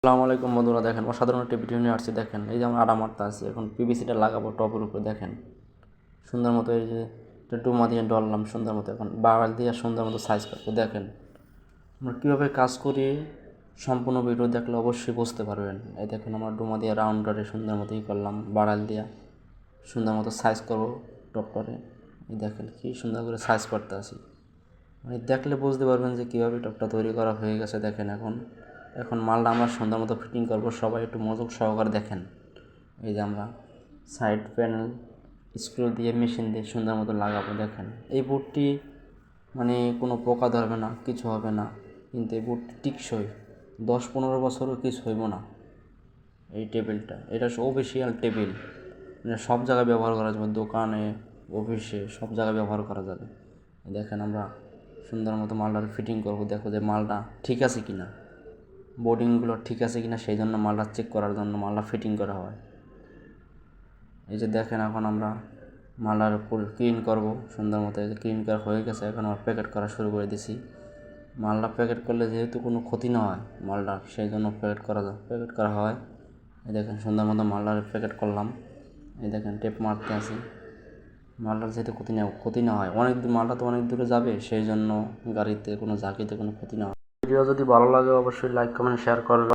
আসসালামু আলাইকুম বন্ধুরা, দেখেন অসাধারণ একটি ভিডিও নিয়ে আসছি। দেখেন এই যে আমরা আটা মারতে আসছি, এখন পিভিসিটা লাগাবো টপের উপরে। দেখেন সুন্দর মতো এই যে ডুমা দিয়ে ডললাম সুন্দর মতো, এখন বাগাল দিয়ে সুন্দর মতো সাইজ করবো। দেখেন আমরা কীভাবে কাজ করি, সম্পূর্ণ ভিডিও দেখলে অবশ্যই বুঝতে পারবেন। এই দেখেন আমরা ডুমা দিয়ে রাউন্ডারে সুন্দর মতো করলাম, বাড়াল দিয়ে সুন্দর মতো সাইজ করবো টপটারে। এই দেখেন কি সুন্দর করে সাইজ করতে আসি, মানে দেখলে বুঝতে পারবেন যে কীভাবে টপটা তৈরি করা হয়ে গেছে। দেখেন এখন এখন মালটা আমরা সুন্দর মতো ফিটিং করবো। সবাই একটু মনোযোগ সহকারে দেখেন। এই যে আমরা সাইড প্যানেল স্ক্রু দিয়ে মেশিন দিয়ে সুন্দর মতো লাগাবো। দেখেন এই বোর্ডটি মানে কোনো পোকা ধরবে না, কিছু হবে না, কিন্তু এই বোর্ডটি টিকসই 10-15 বছরও কিছু হইব না। এই টেবিলটা এটা অফিসিয়াল টেবিল, মানে সব জায়গায় ব্যবহার করা যাবে, দোকানে অফিসে সব জায়গায় ব্যবহার করা যাবে। দেখেন আমরা সুন্দর মতো মালটার ফিটিং করবো। দেখো যে মালটা ঠিক আছে কি না, বোর্ডিংগুলো ঠিক আছে কি না, সেই জন্য মালটা চেক করার জন্য মালটা ফিটিং করা হয়। এই যে দেখেন এখন আমরা মালটার উপর ক্লিন করবো সুন্দর মতো। এই যে ক্লিন করা হয়ে গেছে, এখন আমরা প্যাকেট করা শুরু করে দিছি। মালটা প্যাকেট করলে যেহেতু কোনো ক্ষতি না হয় মালটার, সেই জন্য প্যাকেট করা হয়। এই দেখেন সুন্দর মতো মালটার প্যাকেট করলাম। এই দেখেন টেপ মারতে আসি, মালটার যেহেতু ক্ষতি না হয়, মালটা তো অনেক দূরে যাবে, সেই জন্য গাড়িতে কোনো ঝাঁকিতে কোনো ক্ষতি না হয়। ভিডিও যদি ভালো লাগে অবশ্যই লাইক কমেন্ট শেয়ার করবেন।